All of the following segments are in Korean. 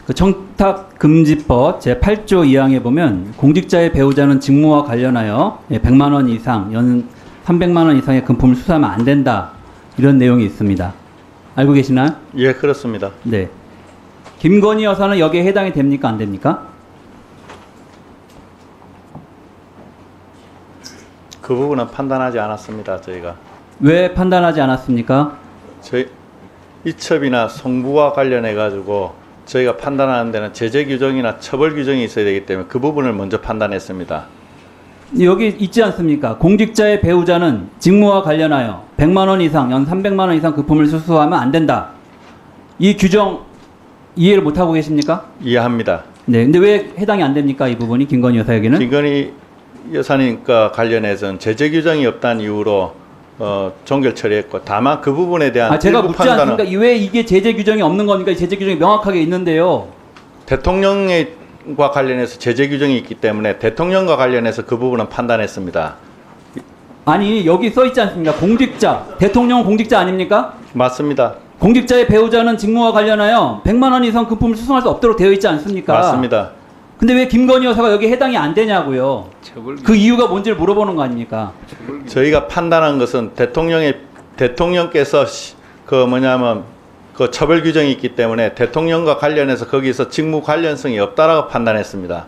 그 청탁금지법 제8조 2항에 보면 공직자의 배우자는 직무와 관련하여 100만 원 이상, 연 300만 원 이상의 금품을 수수하면 안 된다. 이런 내용이 있습니다. 알고 계시나요? 예, 그렇습니다. 네. 김건희 여사는 여기에 해당이 됩니까? 안 됩니까? 그 부분은 판단하지 않았습니다. 저희가. 왜 판단하지 않았습니까? 저희 이첩이나 송부와 관련해 가지고 저희가 판단하는 데는 제재 규정이나 처벌 규정이 있어야 되기 때문에 그 부분을 먼저 판단했습니다. 여기 있지 않습니까? 공직자의 배우자는 직무와 관련하여 100만 원 이상, 연 300만 원 이상 금품을 수수하면 안 된다. 이 규정 이해를 못하고 계십니까? 이해합니다. 네. 근데 왜 해당이 안 됩니까? 이 부분이 김건희 여사에게는? 김건희 여사님과 관련해서는 제재 규정이 없다는 이유로 종결 처리했고, 다만 그 부분에 대한 제가 일부 묻지 판단은 않습니까? 왜 이게 제재 규정이 없는 겁니까? 이 제재 규정이 명확하게 있는데요. 대통령과 관련해서 제재 규정이 있기 때문에 대통령과 관련해서 그 부분은 판단했습니다. 아니 여기 써 있지 않습니까? 공직자, 대통령 공직자 아닙니까? 맞습니다. 공직자의 배우자는 직무와 관련하여 100만 원 이상 금품을 수송할 수 없도록 되어 있지 않습니까? 맞습니다. 근데 왜 김건희 여사가 여기 해당이 안 되냐고요? 그 이유가 뭔지를 물어보는 거 아닙니까? 저희가 판단한 것은 대통령께서 그 처벌 규정이 있기 때문에 대통령과 관련해서 거기서 직무 관련성이 없다라고 판단했습니다.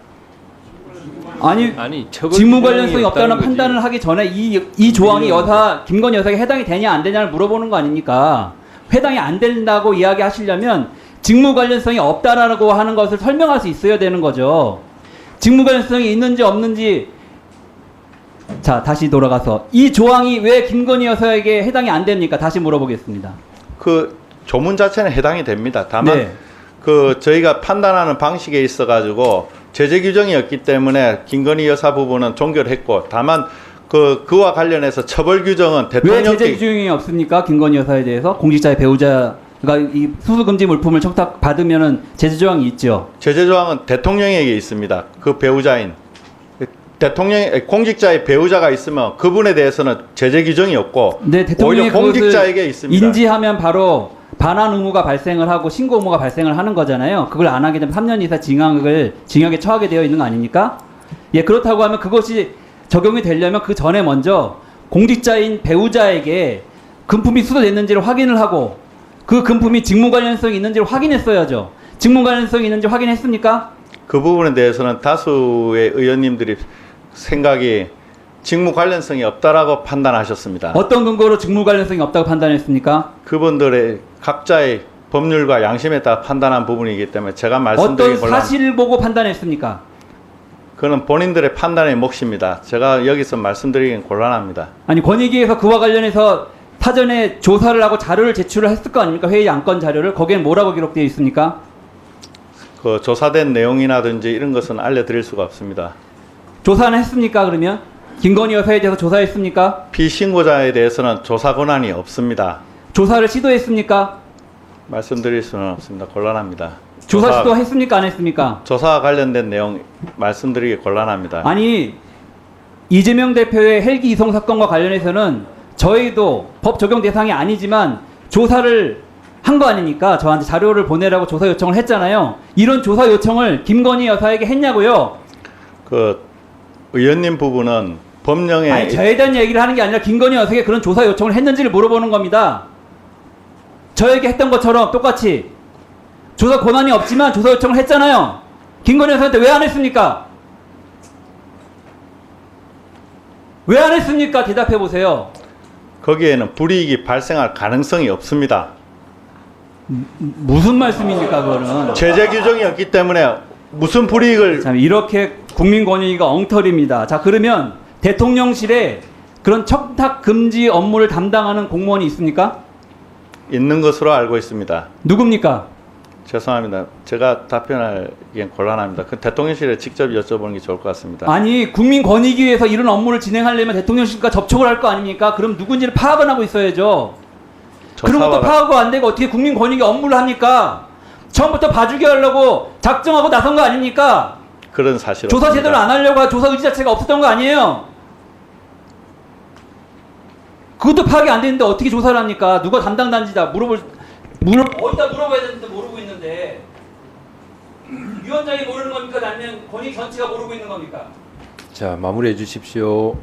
아니 직무 관련성이 없다는 판단을 하기 전에 이 조항이 김건희 여사에게 해당이 되냐 안 되냐를 물어보는 거 아닙니까? 해당이 안 된다고 이야기하시려면 직무 관련성이 없다라고 하는 것을 설명할 수 있어야 되는 거죠. 직무 관련성이 있는지 없는지. 자, 다시 돌아가서 이 조항이 왜 김건희 여사에게 해당이 안 됩니까? 다시 물어보겠습니다. 그 조문 자체는 해당이 됩니다. 다만 네. 그 저희가 판단하는 방식에 있어 가지고 제재 규정이 없기 때문에 김건희 여사 부분은 종결했고, 다만 그와 관련해서 처벌 규정은 대통령께. 왜 제재 규정이 없습니까? 김건희 여사에 대해서 공직자의 배우자가 이 수수금지 물품을 청탁 받으면은 제재 조항이 있죠. 제재 조항은 대통령에게 있습니다. 그 배우자인 공직자의 배우자가 있으면 그분에 대해서는 제재 규정이 없고, 네, 대통령이 오히려 공직자에게 있습니다. 인지하면 바로 반환 의무가 발생을 하고 신고 의무가 발생을 하는 거잖아요. 그걸 안 하게 되면 3년 이상 징역에 처하게 되어 있는 거 아닙니까? 예, 그렇다고 하면 그것이 적용이 되려면 그 전에 먼저 공직자인 배우자에게 금품이 수수됐는지를 확인을 하고 그 금품이 직무 관련성이 있는지를 확인했어야죠. 직무 관련성이 있는지 확인했습니까? 그 부분에 대해서는 다수의 의원님들이 생각이 직무 관련성이 없다라고 판단하셨습니다. 어떤 근거로 직무 관련성이 없다고 판단했습니까? 그분들의 각자의 법률과 양심에 따라 판단한 부분이기 때문에 제가 말씀드리기 어떤 사실을 보고 판단했습니까? 그는 본인들의 판단의 몫입니다. 제가 여기서 말씀드리기는 곤란합니다. 아니 권익위에서 그와 관련해서 사전에 조사를 하고 자료를 제출을 했을 거 아닙니까? 회의 안건 자료를. 거기엔 뭐라고 기록되어 있습니까? 그 조사된 내용이라든지 이런 것은 알려드릴 수가 없습니다. 조사는 했습니까? 그러면 김건희 여사에 대해서 조사했습니까? 피신고자에 대해서는 조사 권한이 없습니다. 조사를 시도했습니까? 말씀드릴 수는 없습니다. 곤란합니다. 조사 시도했습니까? 안 했습니까? 조사와 관련된 내용 말씀드리기 곤란합니다. 아니 이재명 대표의 헬기 이송 사건과 관련해서는 저희도 법 적용 대상이 아니지만 조사를 한 거 아닙니까? 저한테 자료를 보내라고 조사 요청을 했잖아요. 이런 조사 요청을 김건희 여사에게 했냐고요? 그 의원님 부분은 법령에 아니 저에 대한 얘기를 하는 게 아니라 김건희 여사에게 그런 조사 요청을 했는지를 물어보는 겁니다. 저에게 했던 것처럼 똑같이 조사 권한이 없지만 조사 요청을 했잖아요. 김건희 여사한테 왜 안 했습니까? 왜 안 했습니까? 대답해 보세요. 거기에는 불이익이 발생할 가능성이 없습니다. 무슨 말씀입니까, 그거는? 제재 규정이 없기 때문에 무슨 불이익을. 참 이렇게 국민 권익위가 엉터리입니다. 자, 그러면 대통령실에 그런 청탁 금지 업무를 담당하는 공무원이 있습니까? 있는 것으로 알고 있습니다. 누굽니까? 죄송합니다. 제가 답변하기엔 곤란합니다. 그 대통령실에 직접 여쭤보는 게 좋을 것 같습니다. 아니 국민 권익위에서 이런 업무를 진행하려면 대통령실과 접촉을 할 거 아닙니까? 그럼 누군지를 파악은 하고 있어야죠. 그런 것도 파악이 안 되고 어떻게 국민 권익위 업무를 합니까? 처음부터 봐주게 하려고 작정하고 나선 거 아닙니까? 그런 사실 조사 없습니다. 제대로 안 하려고 조사 의지 자체가 없었던 거 아니에요? 그것도 파악이 안 되는데 어떻게 조사를 합니까? 누가 담당 단지다 어디다 물어봐야 되는데 모르고 있는데. 위원장이 모르는 겁니까? 아니면 권익 전체가 모르고 있는 겁니까? 자, 마무리해 주십시오.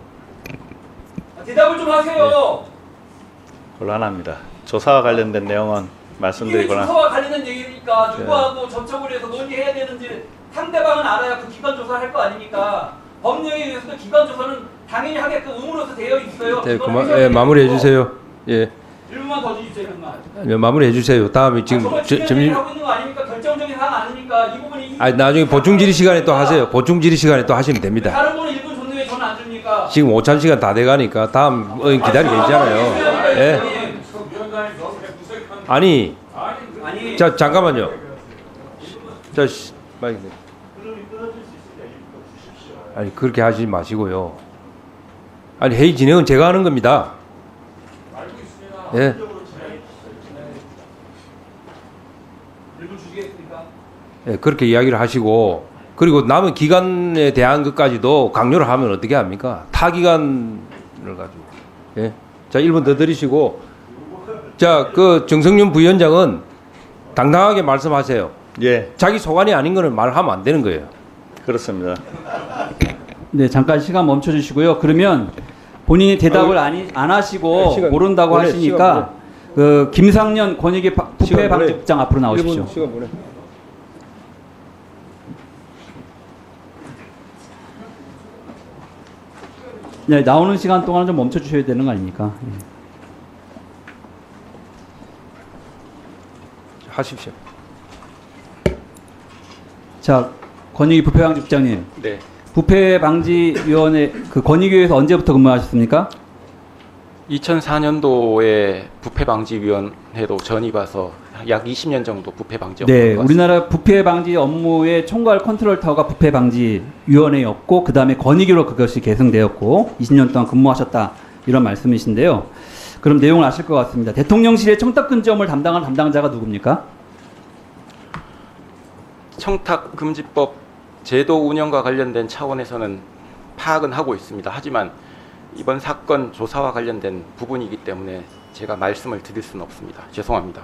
대답을 좀 하세요. 곤란합니다. 조사와 관련된 내용은 이게 말씀드리거나 조사와 관련된 얘기니까 누구하고 접촉을 해서 논의해야 되는지 상대방은 알아야 그 기관 조사를 할 거 아닙니까? 법령에 의해서도 기관 조사는 당연히 하게끔 의무로서 되어 있어요. 네, 그걸 그만, 하셔야 예, 되는 마무리해 거고. 주세요. 예, 1분만 더 주십시오. 1분만. 예, 마무리해 주세요. 다음에 지금 정말 중요한 점심. 얘기를 하고 있는 거 아닙니까? 결정적인 사항 아닙니까? 이 부분이 아, 나중에 보충 질의 시간에 또 하세요. 보충 질의 시간에 또 하시면 됩니다. 다른 분은 1분 줬는데 왜 저는 안 줍니까? 지금 오찬 시간 다 돼가니까 다음 의원 기다리고 있잖아요. 예? 아니, 아니 자 잠깐만요. 자, 마이크. 아니 그렇게 하지 마시고요. 아니 회의 진행은 제가 하는 겁니다. 예. 1분 주시겠습니까? 예, 그렇게 이야기를 하시고 그리고 남은 기간에 대한 것까지도 강요를 하면 어떻게 합니까? 타 기간을 가지고. 예. 자, 1분 더 드리시고 자, 그 정성윤 부위원장은 당당하게 말씀하세요. 예, 자기 소관이 아닌 거는 말하면 안 되는 거예요. 그렇습니다. 네, 잠깐 시간 멈춰 주시고요. 그러면 본인이 대답을 안 하시고 시간 모른다고 보내, 하시니까 그 김상년 권익위 부패 방지국장 앞으로 나오십시오. 시간 보내. 네, 나오는 시간 동안 좀 멈춰 주셔야 되는 거 아닙니까? 예. 하십시오. 자, 권익위 부패 방지국장님. 네, 부패방지위원회 그 권익위에서 언제부터 근무하셨습니까? 2004년도에 부패방지위원회로 전입 와서 약 20년 정도 부패방지 업무를 네, 해왔습니다. 우리나라 부패방지 업무의 총괄 컨트롤 타워가 부패방지위원회였고 그 다음에 권익위로 그것이 계승되었고 20년 동안 근무하셨다 이런 말씀이신데요. 그럼 내용을 아실 것 같습니다. 대통령실의 청탁금지업을 담당한 담당자가 누굽니까? 청탁금지법 제도 운영과 관련된 차원에서는 파악은 하고 있습니다. 하지만 이번 사건 조사와 관련된 부분이기 때문에 제가 말씀을 드릴 수는 없습니다. 죄송합니다.